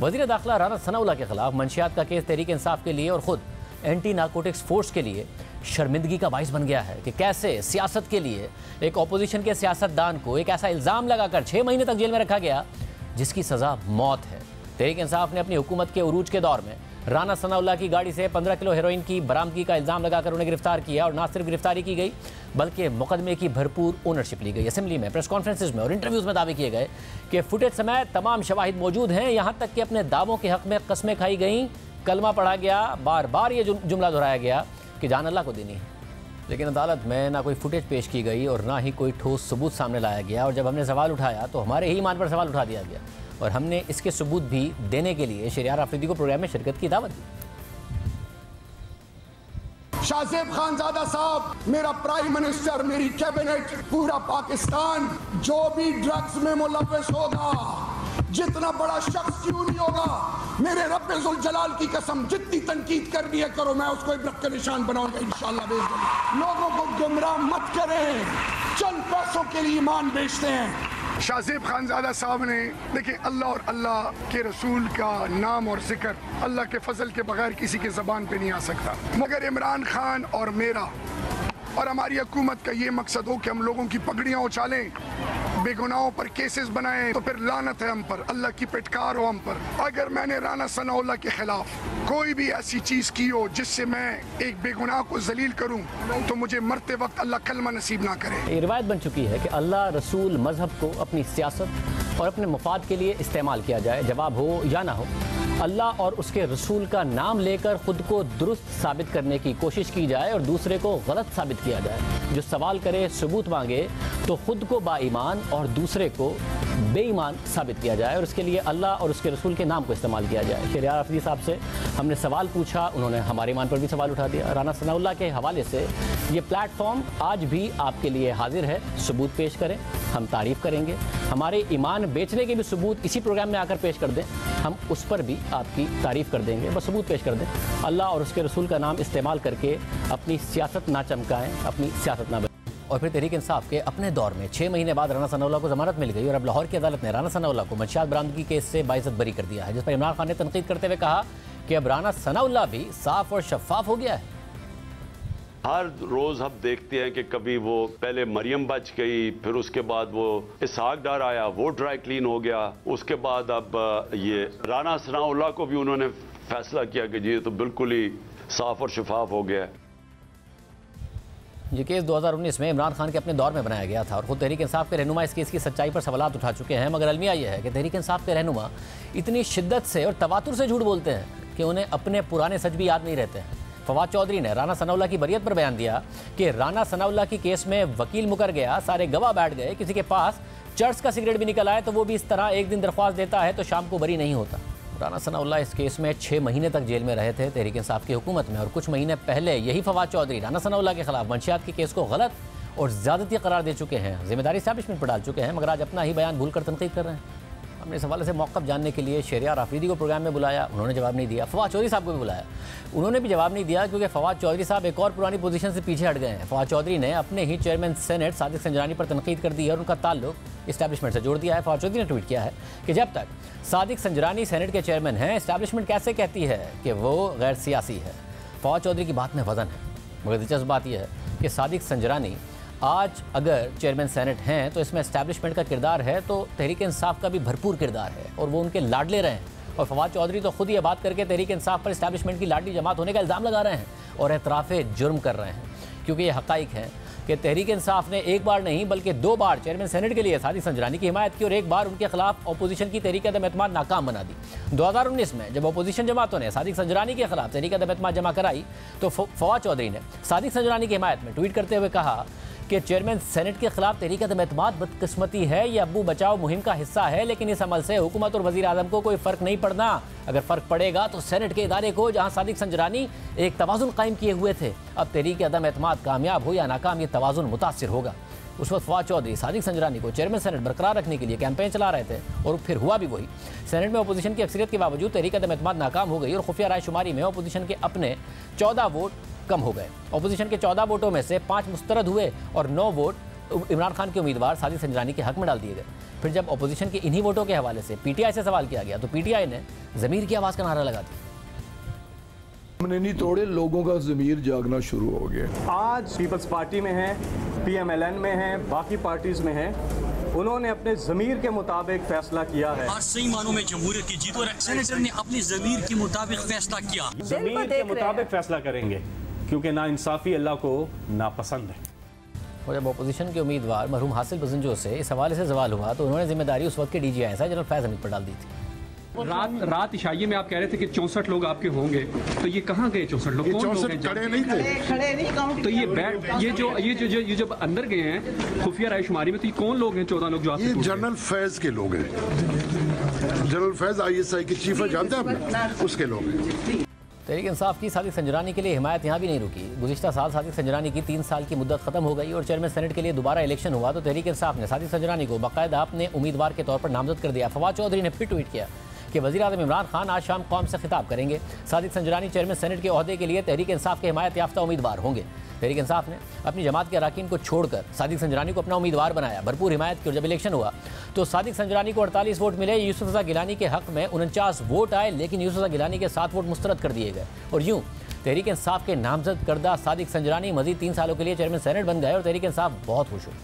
वज़ीर दाखिला राना सनाउल्लाह के खिलाफ मंशियात का केस तहरीक इंसाफ के लिए और ख़ुद एंटी नारकोटिक्स फोर्स के लिए शर्मिंदगी का बाइस बन गया है कि कैसे सियासत के लिए एक अपोजिशन के सियासतदान को एक ऐसा इल्ज़ाम लगाकर 6 महीने तक जेल में रखा गया जिसकी सज़ा मौत है। तहरीक इंसाफ ने अपनी हुकूमत के उरूज के दौर में राना सनाउल्लाह की गाड़ी से 15 किलो हेरोइन की बरामदगी का इल्ज़ाम लगाकर उन्हें गिरफ्तार किया और न सिर्फ गिरफ्तारी की गई बल्कि मुकदमे की भरपूर ओनरशिप ली गई। असेंबली में, प्रेस कॉन्फ्रेंसेज में और इंटरव्यूज़ में दावे किए गए कि फुटेज समेत तमाम शवाहिद मौजूद हैं, यहाँ तक कि अपने दावों के हक़ में कस्में खाई गईं, कलमा पढ़ा गया, बार बार ये जुमला दोहराया गया कि जान अल्लाह को देनी है। लेकिन अदालत में ना कोई फुटेज पेश की गई और ना ही कोई ठोस सबूत सामने लाया गया, और जब हमने सवाल उठाया तो हमारे ही ईमान पर सवाल उठा दिया गया और हमने इसके सबूत भी देने के लिए शहरियार आफरीदी को प्रोग्राम में शिरकत की दावत दी। शाहजेब खानजादा साहब, मेरा प्राइम मिनिस्टर, मेरी कैबिनेट, पूरा पाकिस्तान जो भी ड्रग्स में मुलव्वस होगा, जितना बड़ा शख्स क्यों नहीं होगा, मेरे रब्बुल जलाल की कसम, जितनी तनकीद करनी है करो, मैं उसको इब्रत का निशान बनाऊंगा इंशाअल्लाह। लोगों को गुमराह मत करें, चंद पैसों के लिए ईमान बेचते हैं। शाहजेब खानजादा साहब ने देखिए, अल्लाह और अल्लाह के रसूल का नाम और जिक्र अल्लाह के फजल के बगैर किसी के ज़बान पे नहीं आ सकता। मगर इमरान खान और मेरा और हमारी हुकूमत का ये मकसद हो कि हम लोगों की पगड़ियाँ उछालें, बेगुनाहों पर केसेस बनाएं, तो फिर लानत है हम पर, अल्लाह की पिटकार हो हम पर। अगर मैंने राना सनाउल्लाह के खिलाफ कोई भी ऐसी चीज़ की हो जिससे मैं एक बेगुनाह को जलील करूं, तो मुझे मरते वक्त अल्लाह कलमा नसीब ना करे। ये रिवायत बन चुकी है कि अल्लाह रसूल मजहब को अपनी सियासत और अपने मफाद के लिए इस्तेमाल किया जाए, जवाब हो या ना हो। अल्लाह और उसके रसूल का नाम लेकर खुद को दुरुस्त साबित करने की कोशिश की जाए और दूसरे को गलत साबित किया जाए। जो सवाल करे, सबूत मांगे, तो खुद को बाईमान और दूसरे को बेईमान साबित किया जाए और इसके लिए अल्लाह और उसके रसूल के नाम को इस्तेमाल किया जाए। शहरियार आफरीदी साहब से हमने सवाल पूछा, उन्होंने हमारे ईमान पर भी सवाल उठा दिया। राना सनाउल्लाह के हवाले से ये प्लेटफॉर्म आज भी आपके लिए हाजिर है, सबूत पेश करें, हम तारीफ़ करेंगे। हमारे ईमान बेचने के भी सबूत इसी प्रोग्राम में आकर पेश कर दें, हम उस पर भी आपकी तारीफ़ कर देंगे। बस सबूत पेश कर दें। अल्लाह और उसके रसूल का नाम इस्तेमाल करके अपनी सियासत ना चमकाएँ, अपनी सियासत ना। और फिर तहरीक इंसाफ के अपने दौर में 6 महीने बाद राना सनाउल्लाह को ज़मानत मिल गई और अब लाहौर की अदालत ने राना सनाउल्लाह को मंशियात बरामदगी केस से बाइज़्ज़त बरी कर दिया है, जिस पर इमरान खान ने तनकीद करते हुए कहा कि अब राना सनाउल्लाह भी साफ और शफाफ हो गया है। हर रोज़ हम देखते हैं कि कभी वो पहले मरियम बच गई, फिर उसके बाद वो इसहाक डार आया, वो ड्राई क्लीन हो गया, उसके बाद अब ये राना सनाउल्लाह को भी उन्होंने फैसला किया कि जी तो बिल्कुल ही साफ और शफाफ हो गया है। ये केस 2019 में इमरान खान के अपने दौर में बनाया गया था और खुद तहरीक इंसाफ के रहनुमा इस केस की सच्चाई पर सवालात उठा चुके हैं, मगर अलमिया यह है कि तहरीक इंसाफ के रहनुमा इतनी शिद्दत से और तवातुर से झूठ बोलते हैं कि उन्हें अपने पुराने सच भी याद नहीं रहते हैं। फवाद चौधरी ने राना सनाउल्लाह की बरियत पर बयान दिया कि राना सनाउल्लाह की केस में वकील मुकर गया, सारे गवाह बैठ गए, किसी के पास चर्च का सिगरेट भी निकल आए तो वो भी इस तरह एक दिन दरख्वास्त देता है तो शाम को बरी नहीं होता। राना सनाउल्लाह इस केस में 6 महीने तक जेल में रहे थे तहरीक इंसाफ की हुकूमत में, और कुछ महीने पहले यही फवाद चौधरी राना सनाउल्लाह के खिलाफ मंशियात के केस को गलत और ज़्यादती करार दे चुके हैं, जिम्मेदारी एस्टैब्लिशमेंट पर डाल चुके हैं, मगर आज अपना ही बयान भूल कर तनकीद कर रहे हैं। हमने इस हवाले से मौक़िफ़ जानने के लिए शहरियार आफरीदी को प्रोग्राम में बुलाया, उन्होंने जवाब नहीं दिया। फवाद चौधरी साहब को भी बुलाया, उन्होंने भी जवाब नहीं दिया, क्योंकि फवाद चौधरी साहब एक और पुरानी पोजीशन से पीछे हट गए हैं। फवाद चौधरी ने अपने ही चेयरमैन सेनेट सादिक संजरानी पर तनकीद कर दी है और उनका ताल्लुक इस्टेब्लिशमेंट से जोड़ दिया है। फवाद चौधरी ने ट्वीट किया है कि जब तक सादिक संजरानी सेनेट के चेयरमैन हैं, इस्टेब्लिशमेंट कैसे कहती है कि वो गैर सियासी है। फवाद चौधरी की बात में वज़न है, मगर दिलचस्प बात यह है कि सादिक संजरानी आज अगर चेयरमैन सेनेट हैं तो इसमें इस्टेब्लिशमेंट का किरदार है, तो तहरीक इंसाफ का भी भरपूर किरदार है और वो उनके लाडले रहे हैं। और फवाद चौधरी तो खुद ये बात करके तहरीक इंसाफ पर इस्टेब्लिशमेंट की लाडली जमात होने का इल्ज़ाम लगा रहे हैं और एतराफ़े जुर्म कर रहे हैं, क्योंकि ये हक़ाइक़ हैं कि तहरीक इंसाफ ने एक बार नहीं बल्कि 2 बार चेयरमैन सेनेट के लिए सादिक संजरानी की हिमायत की और एक बार उनके खिलाफ अपोजिशन की तहरीक अदम एतमाद नाकाम बना दी। 2019 में जब अपोजिशन जमातों ने सादिक संजरानी के खिलाफ तहरीक अदम एतमाद जमा कराई तो फवाद चौधरी ने सादिक संजरानी की हिमायत में ट्वीट करते हुए कहा कि चेयरमैन सेनेट के खिलाफ तहरीक अदम एतमाद बदकिस्मती है, ये अब्बू बचाओ मुहिम का हिस्सा है, लेकिन इस अमल से हुकूमत और वज़ीर आज़म को कोई फ़र्क नहीं पड़ना। अगर फ़र्क पड़ेगा तो सेनेट के इदारे को, जहाँ सादिक संजरानी एक तवाज़ुन कायम किए हुए थे। अब तहरीक अदम एतमाद कामयाब हो या नाकाम, ये तवाज़ुन मुतासिर होगा। उस वक्त फवाद चौधरी सादिक संजरानी को चेयरमैन सेनेट बरकरार रखने के लिए कैंपेन चला रहे थे और फिर हुआ भी वही। सेनेट में अपोजिशन की अक्सरियत के बावजूद तहरीक अदम एतमाद नाकाम हो गई और खुफिया राय शुमारी में अपोजिशन के अपने 14 वोट कम हो गए। अपोजिशन के 14 वोटों में से 5 मुस्तरद हुए और 9 वोट इमरान खान के उम्मीदवार साजिद संजरानी के हक में डाल दिए गए। फिर जब अपोजिशन के इन्हीं वोटों के हवाले से पीटीआई से सवाल किया गया तो पीटीआई ने ज़मीर की आवाज़ का नारा लगा दिया। हमने नहीं तोड़े, लोगों का ज़मीर जागना शुरू हो गया। आज पीपल्स पार्टी में है, पीएमएलएन में है, बाकी पार्टीज में है, उन्होंने अपने ज़मीर के मुताबिक फैसला किया है। आज सही मानों में जमहूरियत की जीत और सेनेटर ने अपनी ज़मीर के मुताबिक फैसला किया। ज़मीर के मुताबिक फैसला करेंगे क्योंकि नाइंसाफ़ी अल्लाह को नापसंद है। और जब अपोजिशन के उम्मीदवार मरहूम हासिल बजंजो से इस हवाले से सवाल हुआ तो उन्होंने जिम्मेदारी उस वक्त के DGI जनरल फैज़ हमीद पर डाल दी थी। रात इशाइये में आप कह रहे थे कि 64 लोग आपके होंगे, तो ये कहाँ गए 64 लोग? 64 खड़े नहीं थे, खड़े नहीं काउंट। तो ये जब अंदर गए हैं खुफिया रायशुमारी में, तो ये कौन लोग हैं 14 लोग जो आपसे? ये जनरल फैज के लोग हैं। जनरल फैज ISI के चीफ है, जानते हैं आप, उसके लोग हैं। तहरीक इंसाफ की सादिक संजरानी के लिए हिमायत यहाँ भी नहीं रुकी। गुज़िश्ता साल सादिक संजरानी की 3 साल की मुद्दत खत्म हो गई और चेयरमैन सेनेट के लिए दोबारा इलेक्शन हुआ तो तहरीक इंसाफ ने सादिक संजरानी को बाकायदा अपने उम्मीदवार के तौर पर नामजद कर दिया। फवाद चौधरी ने फिर ट्वीट किया कि वज़ीर-ए-आज़म इमरान खान आज शाम कौम से खिताब करेंगे। सादिक संजरानी चेयरमैन सेनेट के ओहदे के लिए तहरीक इंसाफ के हिमायत याफ्ता उम्मीदवार होंगे। तहरीक इंसाफ ने अपनी जमात के अरकान को छोड़कर सादिक संजरानी को अपना उम्मीदवार बनाया, भरपूर हिमायत की। और जब इलेक्शन हुआ तो सादिक संजरानी को 48 वोट मिले। यूसुफ रज़ा गिलानी के हक में 49 वोट आए, लेकिन यूसुफ रज़ा गिलानी के 7 वोट मुस्तरद कर दिए गए और यूं तहरीक इंसाफ के नामजद करदा सादिक संजरानी मजीद 3 सालों के लिए चेयरमैन सेनेट बन गए और तहरीक इंसाफ बहुत खुश हुई।